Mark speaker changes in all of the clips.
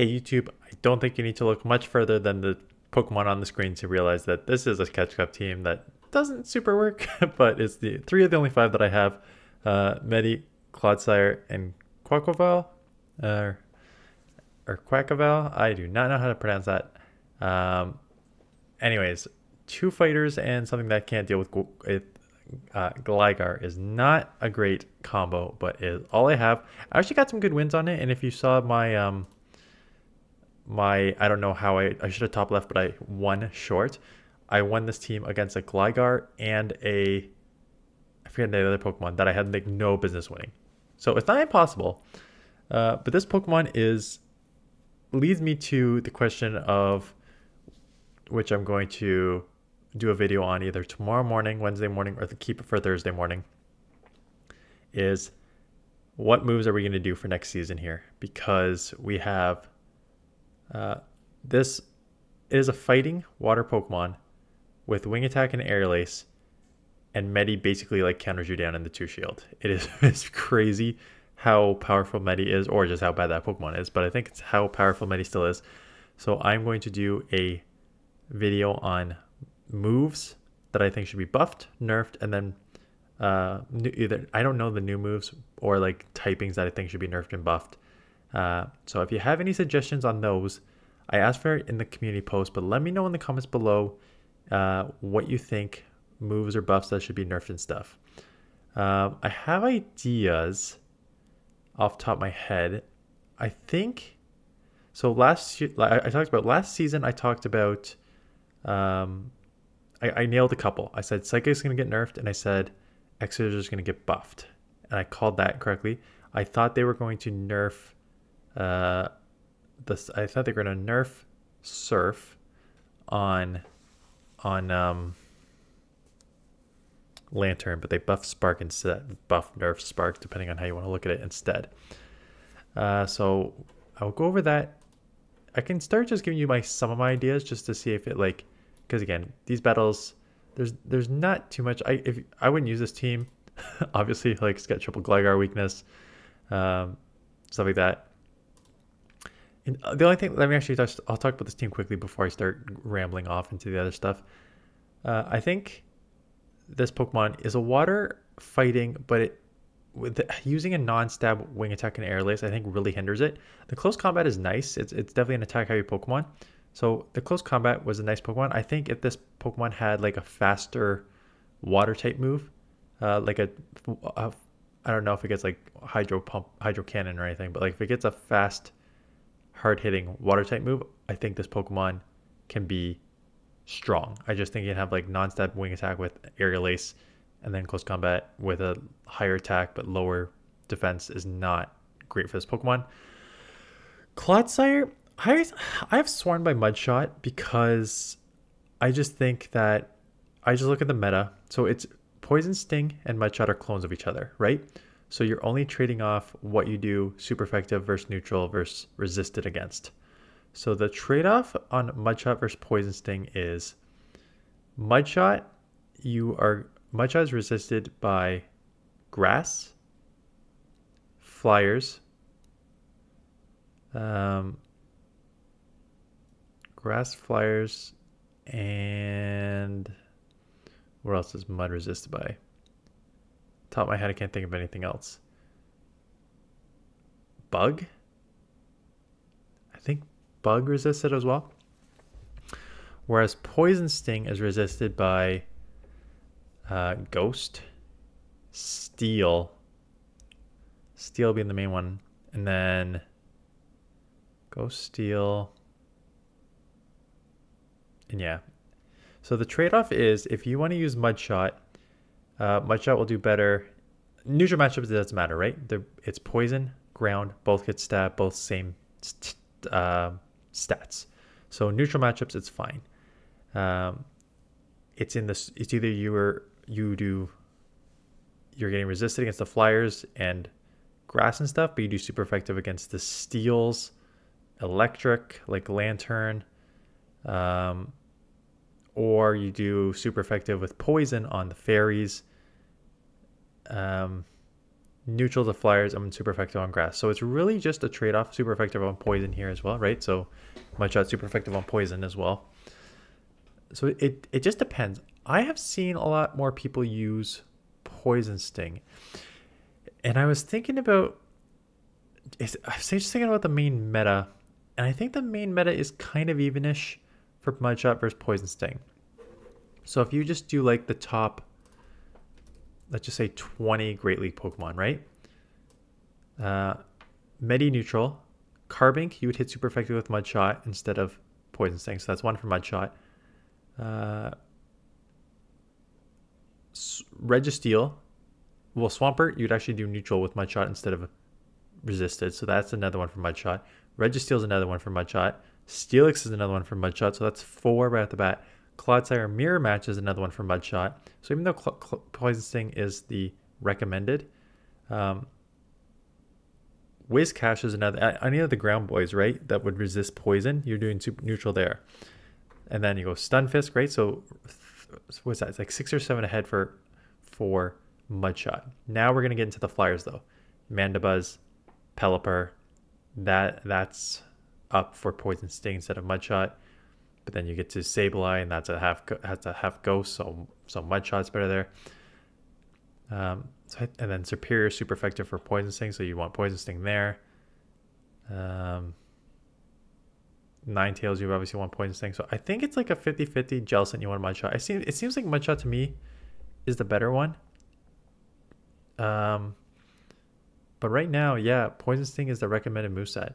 Speaker 1: hey YouTube, I don't think you need to look much further than the Pokemon on the screen to realize that this is a catch-up team that doesn't super work, but it's the three of the only five that I have. Medi, Clodsire, and Quaquaval, uh, or Quackaval. I do not know how to pronounce that. Um, anyways, two fighters and something that can't deal with Gligar is not a great combo, but is all I have. I actually got some good wins on it, and if you saw my I don't know how I should have top left, but I won short. I won this team against a Gligar and I forget the other Pokemon that I had like no business winning. So it's not impossible, but this Pokemon leads me to the question of which I'm going to do a video on either tomorrow morning, Wednesday morning, or keep it for Thursday morning. Is what moves are we going to do for next season here? Because we have this is a fighting water Pokemon with Wing Attack and Air Lace, and Medi basically like counters you down in the 2 shield. It is it's crazy how powerful Medi is, or just how bad that Pokemon is, but I think it's how powerful Medi still is. So I'm going to do a video on moves that I think should be buffed, nerfed, and then either I don't know the new moves or like typings that I think should be nerfed and buffed. So if you have any suggestions on those, I asked for it in the community post, but let me know in the comments below what you think moves or buffs that should be nerfed and stuff. I have ideas off the top of my head. I think so. I talked about last season. I talked about I nailed a couple. I said Psychic's going to get nerfed, and I said Exeter is going to get buffed, and I called that correctly. I thought they were going to nerf I thought they were going to nerf Surf on Lantern, but they buffed Spark instead. Buff nerf Spark, depending on how you want to look at it instead. So I'll go over that. I can start just giving you some of my ideas just to see if it like, because again, these battles, there's not too much. If I wouldn't use this team, obviously, like it's got triple Gligar weakness, stuff like that. And the only thing, let me actually I'll talk about this team quickly before I start rambling off into the other stuff. I think this Pokemon is a water fighting, but using a non-stab Wing Attack and Air Lace, I think really hinders it. The close combat is nice. It's definitely an attack heavy Pokemon. So the close combat was a nice Pokemon. I think if this Pokemon had like a faster water type move, like I don't know if it gets like Hydro Cannon or anything, but like if it gets a fast, hard hitting water type move, I think this Pokemon can be strong. I just think you can have like non-stab Wing Attack with Aerial Ace, and then close combat with a higher attack but lower defense is not great for this Pokemon. Clodsire, I've sworn by Mudshot because I just think that I just look at the meta. So it's Poison Sting and Mudshot are clones of each other, right? So you're only trading off what you do super effective versus neutral versus resisted against. So the trade-off on Mudshot versus Poison Sting is Mudshot is resisted by grass, flyers, and what else is Mud resisted by? Top of my head, I can't think of anything else. Bug? I think Bug resisted as well. Whereas Poison Sting is resisted by Ghost, Steel being the main one, and then Ghost, Steel, and yeah. So the trade-off is if you want to use Mudshot, Mudshot will do better. Neutral matchups, it doesn't matter, right? It's poison, ground, both get stabbed, both same stats. So neutral matchups, it's fine. It's either you're getting resisted against the flyers and grass and stuff, but you do super effective against the steels, electric like Lantern, or you do super effective with poison on the fairies. neutral to flyers, and super effective on grass. So it's really just a trade-off. Super effective on poison here as well, right? So Mudshot super effective on poison as well. So it just depends. I have seen a lot more people use Poison Sting. And I was thinking about, I was just thinking about the main meta. And I think the main meta is kind of evenish for Mudshot versus Poison Sting. So if you just do like the top, let's just say 20 Great League Pokemon, right? Medi neutral. Carbink, you would hit super effective with Mudshot instead of Poison Sting. So that's one for Mudshot. Registeel. Well, Swampert, you'd actually do neutral with Mudshot instead of resisted. So that's another one for Mudshot. Registeel is another one for Mudshot. Steelix is another one for Mudshot. So that's 4 right off the bat. Clodsire Mirror Match is another one for Mudshot. So even though Poison Sting is the recommended, Whiscash is another. Any of the ground boys, right, that would resist poison, you're doing super neutral there. And then you go Stunfisk, right? So what's that? It's like 6 or 7 ahead for Mudshot. Now we're gonna get into the flyers though. Mandibuzz, Pelipper, that's up for Poison Sting instead of Mudshot. But then you get to Sableye, and that's a half ghost, so Mudshot's better there. And then Superior super effective for Poison Sting, so you want Poison Sting there. Ninetales, you obviously want Poison Sting. So I think it's like a 50-50. Jellicent, you want Mudshot. It seems like Mudshot to me is the better one. But right now, yeah, Poison Sting is the recommended moveset.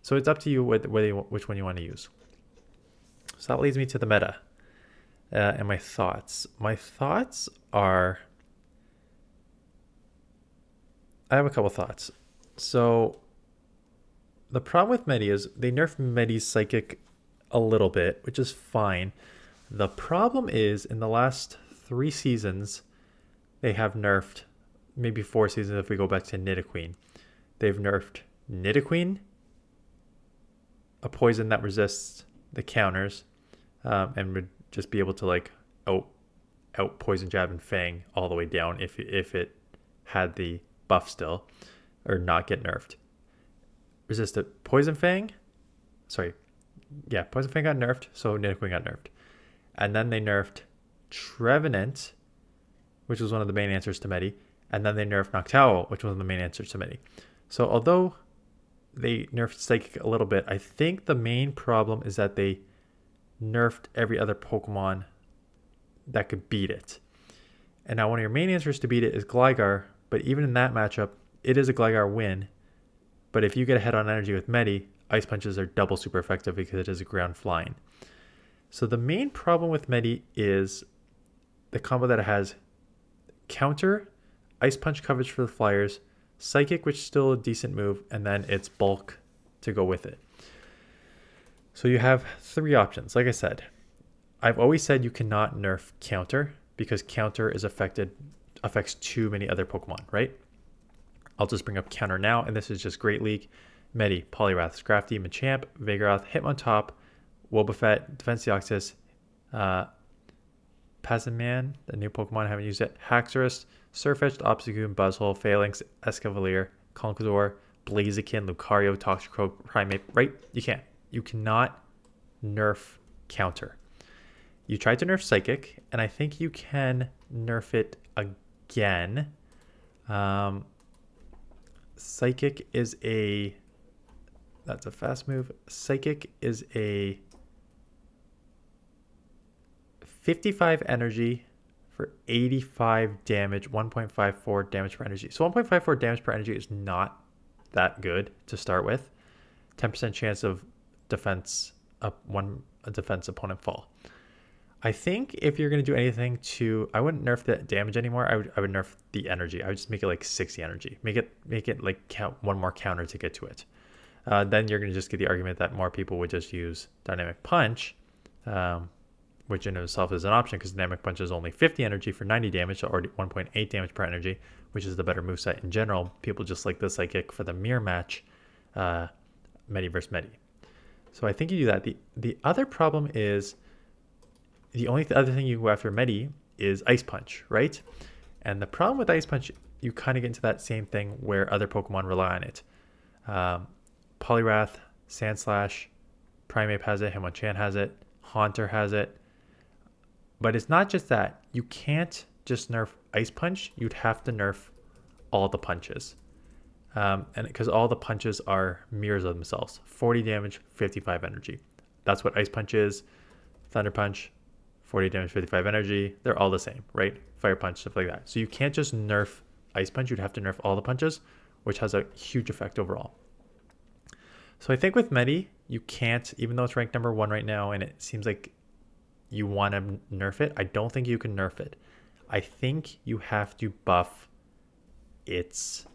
Speaker 1: So it's up to you which one you want to use. So that leads me to the meta and my thoughts. My thoughts are, I have a couple thoughts. So the problem with Medi is they nerfed Medi's Psychic a little bit, which is fine. The problem is in the last 3 seasons, they have nerfed, maybe 4 seasons if we go back to Nidoqueen. They've nerfed Nidoqueen, a poison that resists the counters, and would just be able to like out Poison Jab and Fang all the way down if it had the buff still, or not get nerfed. Resisted Poison Fang, Poison Fang got nerfed, so Nidoqueen got nerfed. And then they nerfed Trevenant, which was one of the main answers to Medi, and then they nerfed Noctowl, which was one of the main answers to Medi. So although they nerfed Psychic a little bit, I think the main problem is that they nerfed every other Pokemon that could beat it. And now one of your main answers to beat it is Gligar, but even in that matchup, it is a Gligar win. But if you get a head on energy with Medi, Ice Punches are double super effective because it is a ground flying. So the main problem with Medi is the combo that it has counter, Ice Punch coverage for the flyers, Psychic, which is still a decent move, and then it's bulk to go with it. So you have 3 options. Like I said, I've always said you cannot nerf counter because counter is affects too many other Pokemon, right? I'll just bring up counter now, and this is just Great League. Medi, Poliwrath, Scrafty, Machamp, Vigoroth, Hitmontop, Wobbuffet, Defense Deoxys, Passimian, the new Pokemon, I haven't used it, Haxorus, Surfetch'd, Obstagoon, Buzzhole, Phalanx, Escavalier, Conqueror, Blaziken, Lucario, Toxicroak, Primeape, right? You cannot nerf counter. You tried to nerf Psychic, and I think you can nerf it again. Psychic is that's a fast move. Psychic is a 55 energy for 85 damage, 1.54 damage per energy. So 1.54 damage per energy is not that good to start with. 10% chance of defense a defense opponent fall. I think if you're going to do anything I wouldn't nerf the damage anymore. I would nerf the energy. I would just make it like 60 energy. Make it like count 1 more counter to get to it. Then you're going to just get the argument that more people would just use Dynamic Punch, which in itself is an option because Dynamic Punch is only 50 energy for 90 damage, so already 1.8 damage per energy, which is the better moveset in general. People just like the Psychic for the mirror match, Medi versus Medi. So I think you do that. The other problem is, the only other thing you go after Medi is Ice Punch, right? And the problem with Ice Punch you kind of get into that same thing where other Pokemon rely on it. Poliwrath, Sandslash, Primeape has it, Hitmonchan has it, Haunter has it. But it's not just that. You can't just nerf Ice Punch. You'd have to nerf all the punches. And because all the punches are mirrors of themselves. 40 damage, 55 energy. That's what Ice Punch is. Thunder Punch, 40 damage, 55 energy. They're all the same, right? Fire Punch, stuff like that. So you can't just nerf Ice Punch. You'd have to nerf all the punches, which has a huge effect overall. So I think with Medi, you can't, even though it's ranked number 1 right now, and it seems like you want to nerf it, I don't think you can nerf it. I think you have to buff its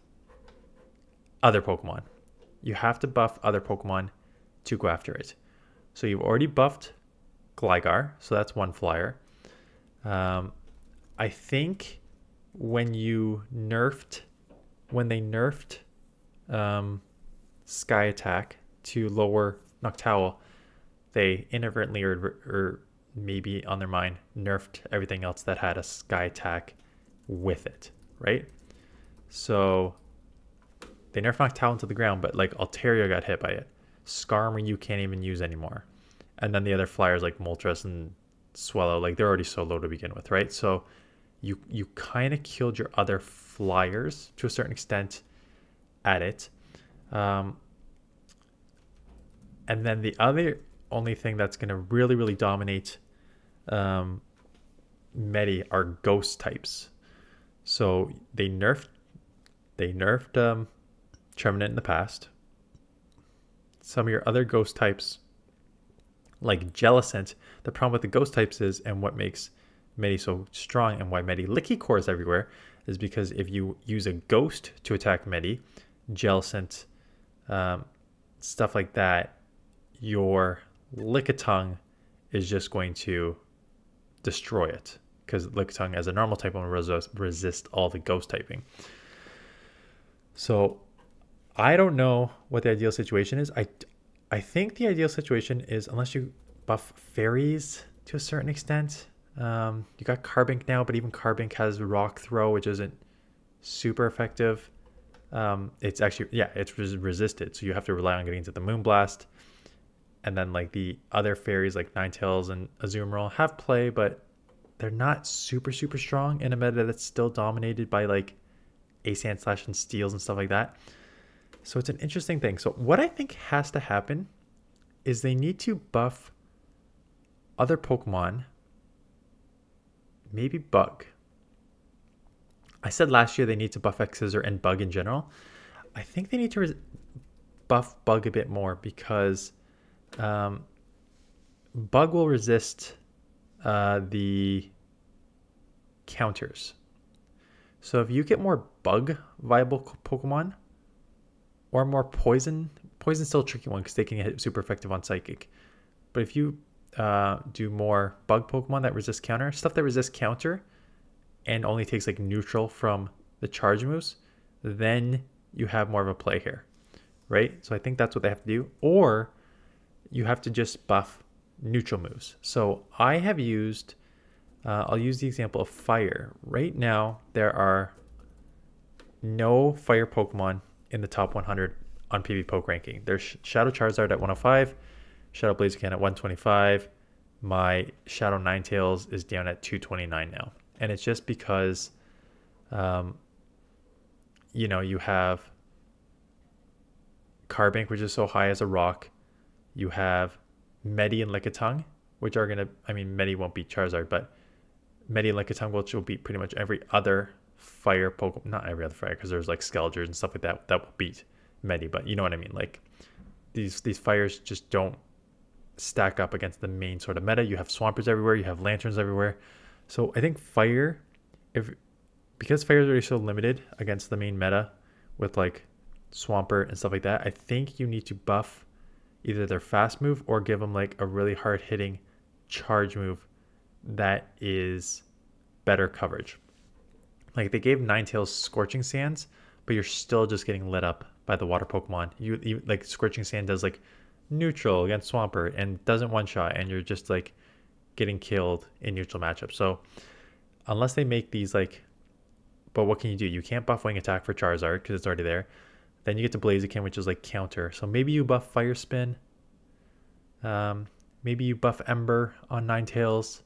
Speaker 1: other Pokemon. You have to buff other Pokemon to go after it. So you've already buffed Gligar, so that's one flyer. I think when they nerfed Sky Attack to lower Noctowl, they inadvertently or maybe on their mind nerfed everything else that had a Sky Attack with it, right? So they nerfed Noctowl into the ground, but like Altaria got hit by it. Skarmory you can't even use anymore. And then the other flyers like Moltres and Swallow, like they're already so low to begin with, right? So you kind of killed your other flyers to a certain extent at it. And then the other only thing that's going to really, really dominate Medi are ghost types. So they nerfed Trevenant in the past. Some of your other ghost types, like Jellicent, the problem with the ghost types is, and what makes Medi so strong and why Medi Licky Cores everywhere, is because if you use a ghost to attack Medi, Jellicent, stuff like that, your Lickitung is just going to destroy it, because Lickitung as a normal type will resist all the ghost typing. So I don't know what the ideal situation is. I think the ideal situation is, unless you buff fairies to a certain extent. You got Carbink now, but even Carbink has Rock Throw, which isn't super effective. It's actually, yeah, it's resisted, so you have to rely on getting into the Moonblast. And then like the other fairies like Ninetales and Azumarill have play, but they're not super strong in a meta that's still dominated by like Sandslash and Steels and stuff like that. So it's an interesting thing. So what I think has to happen is they need to buff other Pokemon, maybe Bug. I said last year they need to buff X-Scissor and Bug in general. I think they need to buff Bug a bit more, because Bug will resist the counters. So if you get more Bug viable Pokemon, or more Poison's still a tricky one because they can hit super effective on Psychic. But if you do more Bug Pokemon that resist counter, stuff that resists counter and only takes like neutral from the charge moves, then you have more of a play here, right? So I think that's what they have to do. Or you have to just buff neutral moves. So I have used, I'll use the example of Fire. Right now, there are no Fire Pokemon in the top 100 on PB Poke ranking. There's Shadow Charizard at 105, Shadow Blaziken at 125. My Shadow Ninetales is down at 229 now. And it's just because, you know, you have Carbink, which is so high as a rock. You have Medi and Lickitung, which are going to, I mean, Medi won't beat Charizard, but Medi and Lickitung will beat pretty much every other fire Pokemon, not every other fire, because there's like Skelgers and stuff like that that will beat Medi, but you know what I mean. Like these fires just don't stack up against the main sort of meta. You have Swampers everywhere, you have Lanterns everywhere. So I think Fire, because Fire is already so limited against the main meta with like Swampert and stuff like that, I think you need to buff either their fast move or give them like a really hard hitting charge move that is better coverage. Like they gave Ninetales Scorching Sands, but you're still just getting lit up by the water Pokemon. You like Scorching Sand does like neutral against Swampert and doesn't one shot, and you're just like getting killed in neutral matchups. So unless they make these like But what can you do? You can't buff Wing Attack for Charizard because it's already there. Then you get to Blaziken, which is like counter. So maybe you buff Fire Spin. Maybe you buff Ember on Ninetales.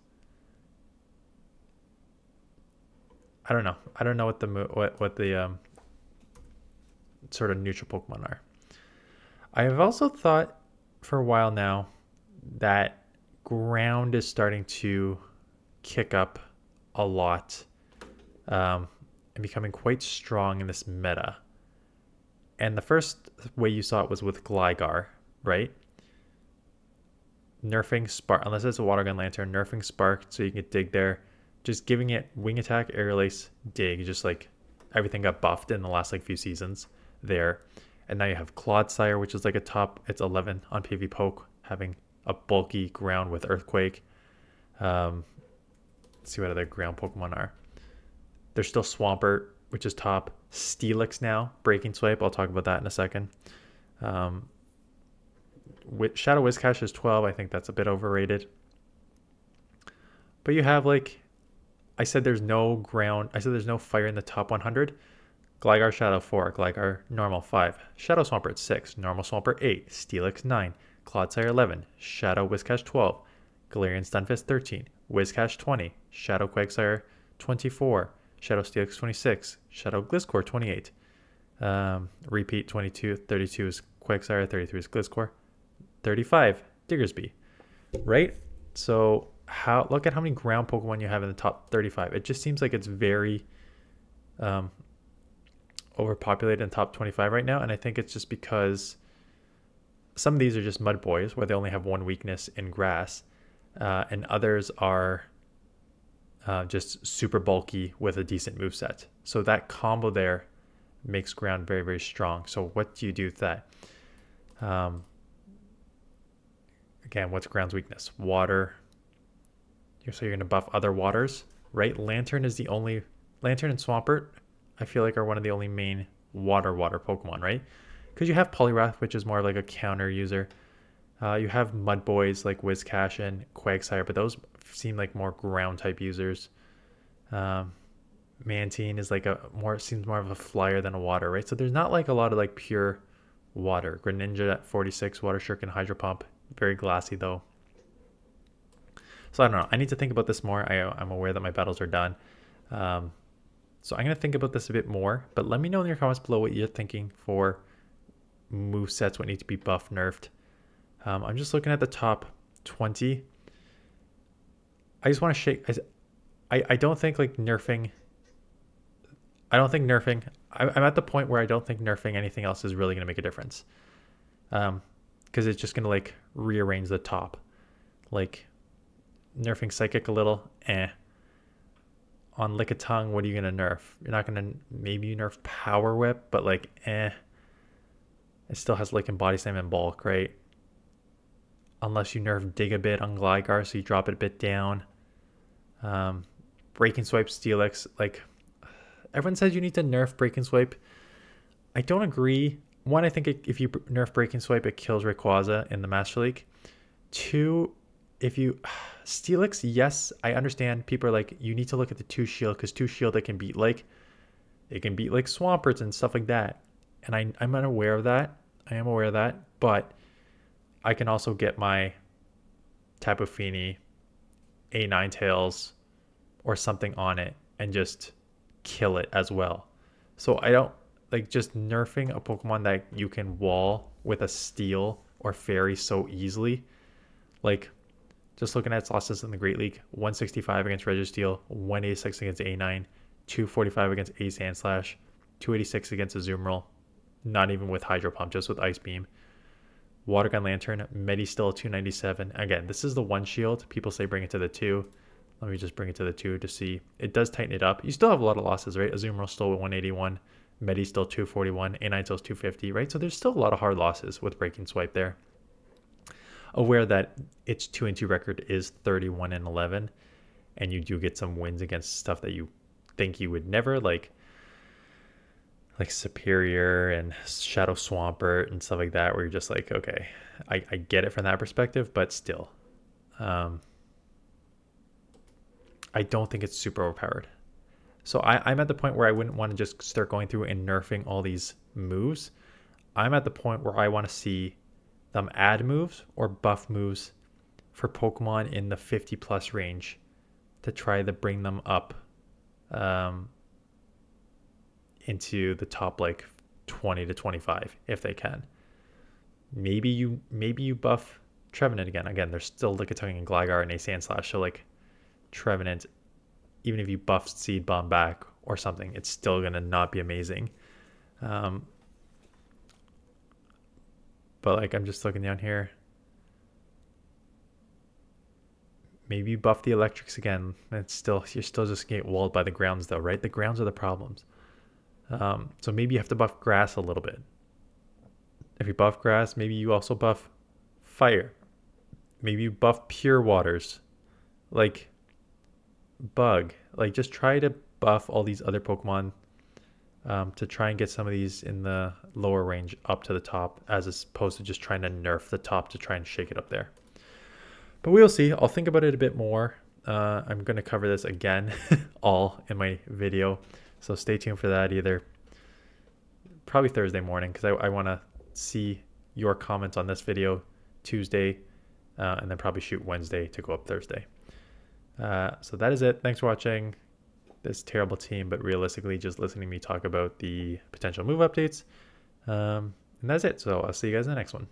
Speaker 1: I don't know. I don't know what the sort of neutral Pokemon are. I have also thought for a while now that ground is starting to kick up a lot and becoming quite strong in this meta. And the first way you saw it was with Gligar, right? Nerfing Spark, unless it's a Water Gun Lantern, nerfing Spark so you can dig there. Just giving it Wing Attack, Aerial Ace, Dig, just like everything got buffed in the last like few seasons there. And now you have Clodsire, which is like a top, it's 11 on PV Poke, having a bulky ground with Earthquake. Let's see what other ground Pokemon are. There's still Swampert, which is top. Steelix now, Breaking Swipe, I'll talk about that in a second. Shadow Whiscash is 12, I think that's a bit overrated. But you have like, I said there's no ground, I said there's no fire in the top 100. Gligar Shadow 4, Gligar Normal 5, Shadow Swampert 6, Normal Swampert 8, Steelix 9, Clodsire 11, Shadow Whiscash 12, Galarian Stunfisk 13, Whiscash 20, Shadow Quagsire 24, Shadow Steelix 26, Shadow Gliscor 28, Repeat 22, 32 is Quagsire, 33 is Gliscor, 35 Diggersby, right? So look at how many ground Pokemon you have in the top 35. It just seems like it's very overpopulated in top 25 right now, and I think it's just because some of these are just mud boys where they only have one weakness in grass, and others are just super bulky with a decent moveset. So that combo there makes ground very, very strong. So what do you do with that? Again, what's ground's weakness? Water. So you're going to buff other waters, right? Lantern and Swampert, I feel like, are one of the only main water Pokemon, right? Because you have Poliwrath, which is more like a counter user. You have Mud Boys like Whiscash and Quagsire, but those seem like more ground type users. Mantine is like seems more of a flyer than a water, right? So there's not like a lot of like pure water. Greninja at 46, Water Shuriken, Hydro Pump, very glassy though. So I don't know. I need to think about this more. I'm aware that my battles are done. So I'm going to think about this a bit more, but let me know in your comments below what you're thinking for movesets, what need to be buffed, nerfed. I'm just looking at the top 20. I just want to shake. I don't think like nerfing. I'm at the point where I don't think nerfing anything else is really going to make a difference. Because it's just going to like rearrange the top. Like nerfing Psychic a little, On Lickitung, what are you going to nerf? You're not going to, maybe you nerf Power Whip, but like, It still has Lick and Body Slam and Bulk, right? Unless you nerf Dig a bit on Gligar, so you drop it a bit down. Break and Swipe Steelix, like, everyone says you need to nerf Break and Swipe. I don't agree. One, I think if you nerf Break and Swipe, it kills Rayquaza in the Master League. Two, if you Steelix, yes, I understand people are like, you need to look at the 2 shield, because 2 shield it can beat like Swamperts and stuff like that. And I'm unaware of that. I am aware of that, but I can also get my Tapu Fini, a Ninetales, or something on it and just kill it as well. So I don't like just nerfing a Pokemon that you can wall with a Steel or Fairy so easily. Like, just looking at its losses in the Great League: 165 against Registeel, 186 against A9, 245 against A Sandslash, 286 against Azumarill, not even with Hydro Pump, just with Ice Beam. Water Gun Lantern, Medisteel 297. Again, this is the 1 shield. People say bring it to the 2. Let me just bring it to the 2 to see. It does tighten it up. You still have a lot of losses, right? Azumarill still 181, Medisteel 241, A9 still 250, right? So there's still a lot of hard losses with Breaking Swipe there. Aware that its 2-2 record is 31-11, and you do get some wins against stuff that you think you would never, like Superior and Shadow Swampert and stuff like that, where you're just like, okay, I get it from that perspective, but still, I don't think it's super overpowered. So I'm at the point where I wouldn't want to just start going through and nerfing all these moves. I'm at the point where I want to see them add moves or buff moves for Pokemon in the 50 plus range to try to bring them up into the top like 20 to 25 if they can. Maybe you buff Trevenant again. Again, there's still Lickitung and Gligar and Sandslash, so like Trevenant, even if you buff Seed Bomb back or something, it's still gonna not be amazing. But like I'm just looking down here. Maybe you buff the Electrics again. You're still just getting walled by the grounds though, right? The grounds are the problems. So maybe you have to buff Grass a little bit. If you buff Grass, maybe you also buff Fire. Maybe you buff Pure Waters, like Bug. Like just try to buff all these other Pokemon to try and get some of these in the lower range up to the top, as opposed to just trying to nerf the top to try and shake it up there. But we'll see. I'll think about it a bit more. I'm going to cover this again all in my video. So stay tuned for that, either probably Thursday morning, because I want to see your comments on this video Tuesday, and then probably shoot Wednesday to go up Thursday. So that is it. Thanks for watching this terrible team, but realistically just listening to me talk about the potential move updates. And that's it. So I'll see you guys in the next one.